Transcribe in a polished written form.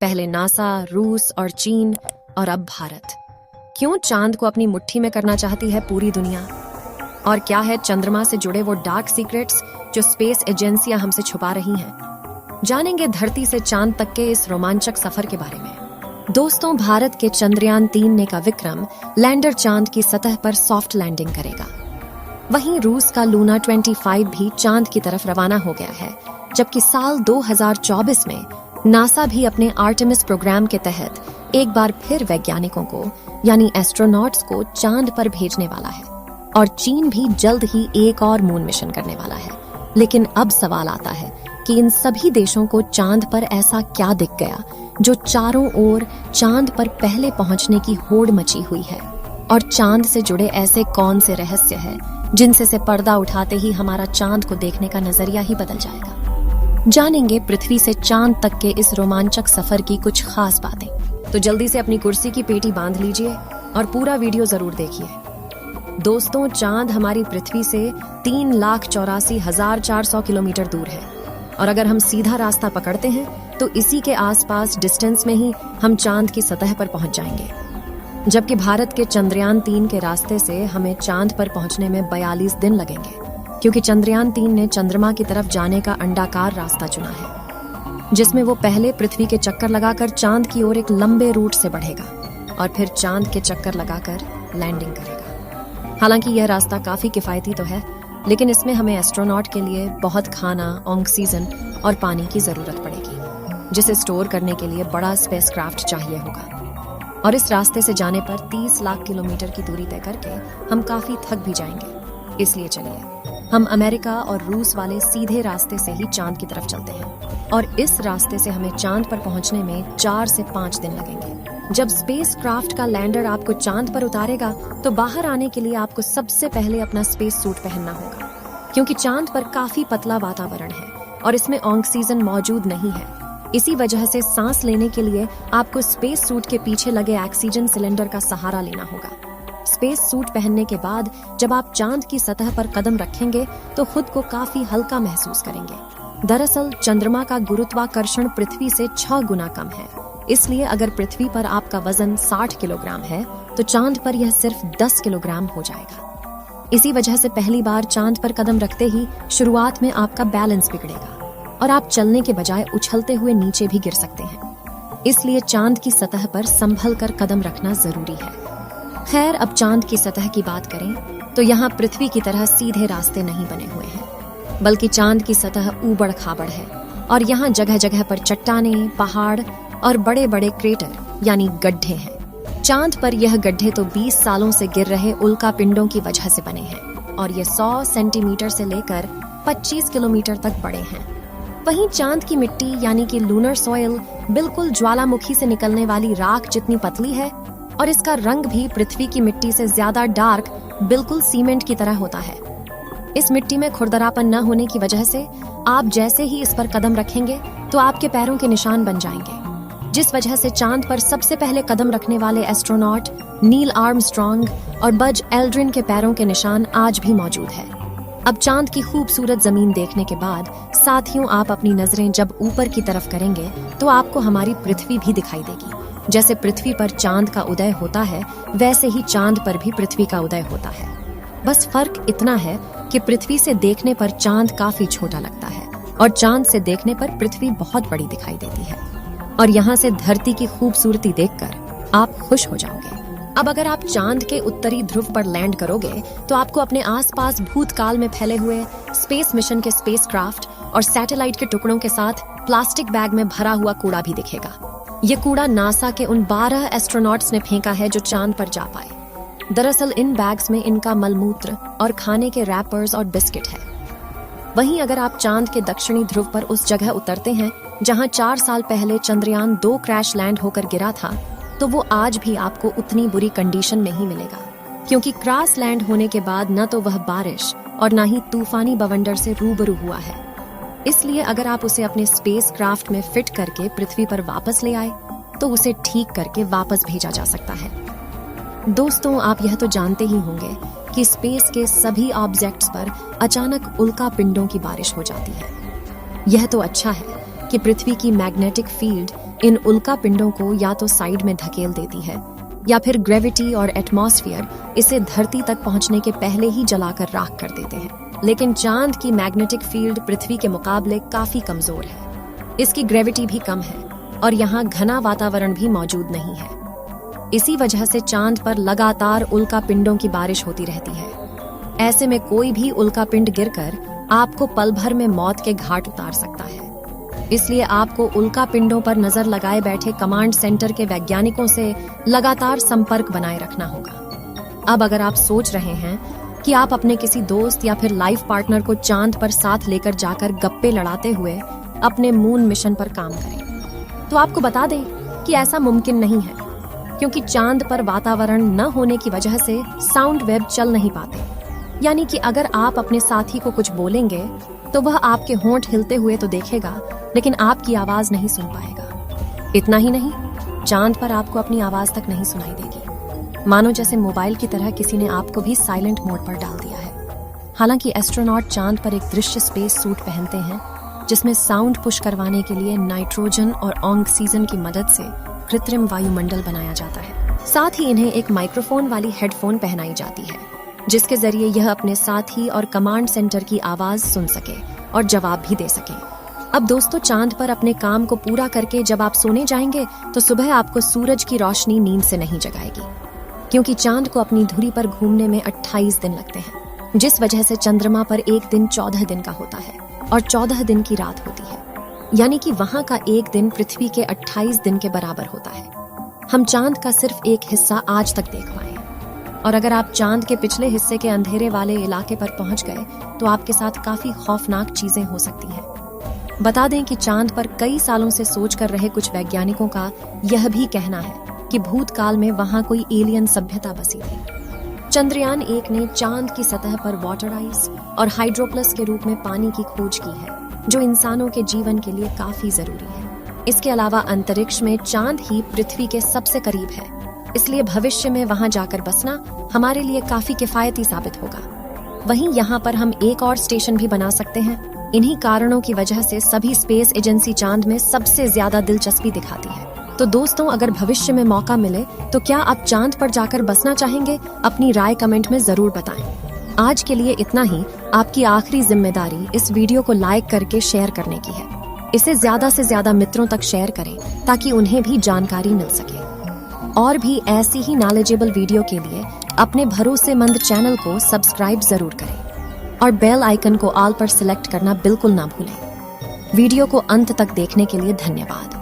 पहले नासा, रूस और चीन और अब भारत। क्यों चांद को अपनी मुट्ठी में करना चाहती है पूरी दुनिया? और क्या है चंद्रमा से जुड़े वो डार्क सीक्रेट्स जो स्पेस एजेंसियां हमसे छुपा रही हैं? जानेंगे धरती से चांद तक के इस रोमांचक सफर के बारे में। दोस्तों, भारत के चंद्रयान 3 ने का विक्रम लैंडर चांद की सतह पर सॉफ्ट लैंडिंग करेगा। वहीं रूस का लूना 25 भी चांद की तरफ रवाना हो गया है, जबकि साल 2024 में नासा भी अपने आर्टेमिस प्रोग्राम के तहत एक बार फिर वैज्ञानिकों को यानी एस्ट्रोनॉट्स को चांद पर भेजने वाला है। और चीन भी जल्द ही एक और मून मिशन करने वाला है। लेकिन अब सवाल आता है कि इन सभी देशों को चांद पर ऐसा क्या दिख गया जो चारों ओर चांद पर पहले पहुंचने की होड़ मची हुई है? और चांद से जुड़े ऐसे कौन से रहस्य हैं जिनसे से पर्दा उठाते ही हमारा चांद को देखने का नजरिया ही बदल जाएगा? जानेंगे पृथ्वी से चांद तक के इस रोमांचक सफर की कुछ खास बातें। तो जल्दी से अपनी कुर्सी की पेटी बांध लीजिए और पूरा वीडियो जरूर देखिए। दोस्तों, चांद हमारी पृथ्वी से 3,84,400 किलोमीटर दूर है और अगर हम सीधा रास्ता पकड़ते हैं तो इसी के आसपास डिस्टेंस में ही हम चांद की सतह पर पहुंच जाएंगे। जबकि भारत के चंद्रयान 3 के रास्ते से हमें चांद पर पहुंचने में 42 दिन लगेंगे, क्योंकि चंद्रयान 3 ने चंद्रमा की तरफ जाने का अंडाकार रास्ता चुना है, जिसमें वो पहले पृथ्वी के चक्कर लगाकर चांद की ओर एक लंबे रूट से बढ़ेगा और फिर चांद के चक्कर लगाकर लैंडिंग करेगा। हालांकि यह रास्ता काफी किफायती तो है, लेकिन इसमें हमें एस्ट्रोनॉट के लिए बहुत खाना, ऑक्सीजन और पानी की जरूरत पड़ेगी, जिसे स्टोर करने के लिए बड़ा स्पेसक्राफ्ट चाहिए होगा। और इस रास्ते से जाने पर 30 लाख किलोमीटर की दूरी तय करके हम काफी थक भी जाएंगे। इसलिए चलिए हम अमेरिका और रूस वाले सीधे रास्ते से ही चांद की तरफ चलते हैं और इस रास्ते से हमें चांद पर पहुंचने में 4 से 5 दिन लगेंगे। जब स्पेस क्राफ्ट का लैंडर आपको चांद पर उतारेगा तो बाहर आने के लिए आपको सबसे पहले अपना स्पेस सूट पहनना होगा, क्योंकि चांद पर काफी पतला वातावरण है और इसमें ऑक्सीजन मौजूद नहीं है। इसी वजह से सांस लेने के लिए आपको स्पेस सूट के पीछे लगे ऑक्सीजन सिलेंडर का सहारा लेना होगा। स्पेस सूट पहनने के बाद जब आप चांद की सतह पर कदम रखेंगे तो खुद को काफी हल्का महसूस करेंगे। दरअसल चंद्रमा का गुरुत्वाकर्षण पृथ्वी से 6 गुना कम है, इसलिए अगर पृथ्वी पर आपका वजन 60 किलोग्राम है तो चांद पर यह सिर्फ 10 किलोग्राम हो जाएगा। इसी वजह से पहली बार चांद पर कदम रखते ही शुरुआत में आपका बैलेंस बिगड़ेगा और आप चलने के बजाय उछलते हुए नीचे भी गिर सकते हैं। इसलिए चांद की सतह पर संभल कर कदम रखना जरूरी है। खैर, अब चांद की सतह की बात करें तो यहाँ पृथ्वी की तरह सीधे रास्ते नहीं बने हुए हैं, बल्कि चांद की सतह ऊबड़ खाबड़ है और यहाँ जगह जगह पर चट्टानें, पहाड़ और बड़े बड़े क्रेटर यानी गड्ढे हैं। चांद पर यह गड्ढे तो 20 सालों से गिर रहे उल्का पिंडों की वजह से बने हैं और ये 100 सेंटीमीटर से लेकर 25 किलोमीटर तक बड़े हैं। वहीं चांद की मिट्टी यानी कि लूनर सॉइल बिल्कुल ज्वालामुखी से निकलने वाली राख जितनी पतली है और इसका रंग भी पृथ्वी की मिट्टी से ज्यादा डार्क, बिल्कुल सीमेंट की तरह होता है। इस मिट्टी में खुरदरापन न होने की वजह से आप जैसे ही इस पर कदम रखेंगे तो आपके पैरों के निशान बन जाएंगे, जिस वजह से चांद पर सबसे पहले कदम रखने वाले एस्ट्रोनॉट नील आर्मस्ट्रॉन्ग और बज एल्ड्रिन के पैरों के निशान आज भी मौजूद है। अब चांद की खूबसूरत जमीन देखने के बाद साथियों, आप अपनी नजरें जब ऊपर की तरफ करेंगे तो आपको हमारी पृथ्वी भी दिखाई देगी। जैसे पृथ्वी पर चांद का उदय होता है, वैसे ही चांद पर भी पृथ्वी का उदय होता है। बस फर्क इतना है कि पृथ्वी से देखने पर चांद काफी छोटा लगता है और चांद से देखने पर पृथ्वी बहुत बड़ी दिखाई देती है। और यहाँ से धरती की खूबसूरती देखकर आप खुश हो जाओगे। अब अगर आप चांद के उत्तरी ध्रुव पर लैंड करोगे तो आपको अपने आसपास भूतकाल में फैले हुए स्पेस मिशन के स्पेसक्राफ्ट और सैटेलाइट के टुकड़ों के साथ प्लास्टिक बैग में भरा हुआ कूड़ा भी दिखेगा। ये कूड़ा नासा के उन 12 एस्ट्रोनॉट्स ने फेंका है जो चांद पर जा पाए। दरअसल इन बैग्स में इनका मलमूत्र और खाने के रैपर्स और बिस्किट है। वहीं अगर आप चांद के दक्षिणी ध्रुव पर उस जगह उतरते हैं जहां 4 साल पहले चंद्रयान 2 क्रैश लैंड होकर गिरा था, तो वो आज भी आपको उतनी बुरी कंडीशन में ही मिलेगा, क्योंकि क्रैश लैंड होने के बाद न तो वह बारिश और न ही तूफानी बवंडर से रूबरू हुआ है। इसलिए अगर आप उसे अपने स्पेस क्राफ्ट में फिट करके पृथ्वी पर वापस ले आए तो उसे ठीक करके वापस भेजा जा सकता है। दोस्तों, आप यह तो जानते ही होंगे कि स्पेस के सभी ऑब्जेक्ट्स पर अचानक उल्का पिंडों की बारिश हो जाती है। यह तो अच्छा है कि पृथ्वी की मैग्नेटिक फील्ड इन उल्का पिंडों को या तो साइड में धकेल देती है या फिर ग्रेविटी और एटमॉस्फेयर इसे धरती तक पहुंचने के पहले ही जलाकर राख कर देते हैं। लेकिन चांद की मैग्नेटिक फील्ड पृथ्वी के मुकाबले काफी कमजोर है। इसकी ग्रेविटी भी कम है और यहाँ घना वातावरण भी मौजूद नहीं है। इसी वजह से चांद पर लगातार उल्का पिंडों की बारिश होती रहती है। ऐसे में कोई भी उल्का पिंड गिरकर आपको पल भर में मौत के घाट उतार सकता है। इसलिए आपको उल्का पिंडों पर नजर लगाए बैठे कमांड सेंटर के वैज्ञानिकों से लगातार संपर्क बनाए रखना होगा। अब अगर आप सोच रहे हैं कि आप अपने किसी दोस्त या फिर लाइफ पार्टनर को चांद पर साथ लेकर जाकर गप्पे लड़ाते हुए अपने मून मिशन पर काम करें, तो आपको बता दें कि ऐसा मुमकिन नहीं है, क्योंकि चांद पर वातावरण न होने की वजह से साउंड वेव चल नहीं पाते। यानी कि अगर आप अपने साथी को कुछ बोलेंगे तो वह आपके होंठ हिलते हुए तो देखेगा, लेकिन आपकी आवाज नहीं सुन पाएगा। इतना ही नहीं, चांद पर आपको अपनी आवाज तक नहीं सुनाई देगी, मानो जैसे मोबाइल की तरह किसी ने आपको भी साइलेंट मोड पर डाल दिया है। हालांकि एस्ट्रोनॉट चांद पर एक दृश्य स्पेस सूट पहनते हैं जिसमें साउंड पुश करवाने के लिए नाइट्रोजन और ऑक्सीजन की मदद से कृत्रिम वायुमंडल बनाया जाता है। साथ ही इन्हें एक माइक्रोफोन वाली हेडफोन पहनाई जाती है, जिसके जरिए यह अपने साथी और कमांड सेंटर की आवाज सुन सके और जवाब भी दे सके। अब दोस्तों, चांद पर अपने काम को पूरा करके जब आप सोने जाएंगे तो सुबह आपको सूरज की रोशनी नींद से नहीं जगाएगी, क्योंकि चांद को अपनी धुरी पर घूमने में 28 दिन लगते हैं, जिस वजह से चंद्रमा पर एक दिन 14 दिन का होता है और 14 दिन की रात होती है। यानी कि वहां का एक दिन पृथ्वी के 28 दिन के बराबर होता है। हम चांद का सिर्फ एक हिस्सा आज तक देख पाए, और अगर आप चांद के पिछले हिस्से के अंधेरे वाले इलाके पर पहुंच गए तो आपके साथ काफी खौफनाक चीजें हो सकती हैं। बता दें कि चांद पर कई सालों से सोच कर रहे कुछ वैज्ञानिकों का यह भी कहना है कि भूतकाल में वहां कोई एलियन सभ्यता बसी थी। चंद्रयान 1 ने चांद की सतह पर वाटर आइस और हाइड्रोप्लस के रूप में पानी की खोज की है, जो इंसानों के जीवन के लिए काफी जरूरी है। इसके अलावा अंतरिक्ष में चांद ही पृथ्वी के सबसे करीब है, इसलिए भविष्य में वहां जाकर बसना हमारे लिए काफी किफायती साबित होगा। वहीं यहाँ पर हम एक और स्टेशन भी बना सकते हैं। इन्हीं कारणों की वजह से सभी स्पेस एजेंसी चांद में सबसे ज्यादा दिलचस्पी दिखाती है। तो दोस्तों, अगर भविष्य में मौका मिले तो क्या आप चांद पर जाकर बसना चाहेंगे? अपनी राय कमेंट में जरूर बताएं। आज के लिए इतना ही। आपकी आखिरी जिम्मेदारी इस वीडियो को लाइक करके शेयर करने की है। इसे ज्यादा से ज्यादा मित्रों तक शेयर करें ताकि उन्हें भी जानकारी मिल सके। और भी ऐसी ही नॉलेजेबल वीडियो के लिए अपने भरोसेमंद चैनल को सब्सक्राइब जरूर करें और बेल आइकन को ऑल पर सिलेक्ट करना बिल्कुल ना भूलें। वीडियो को अंत तक देखने के लिए धन्यवाद।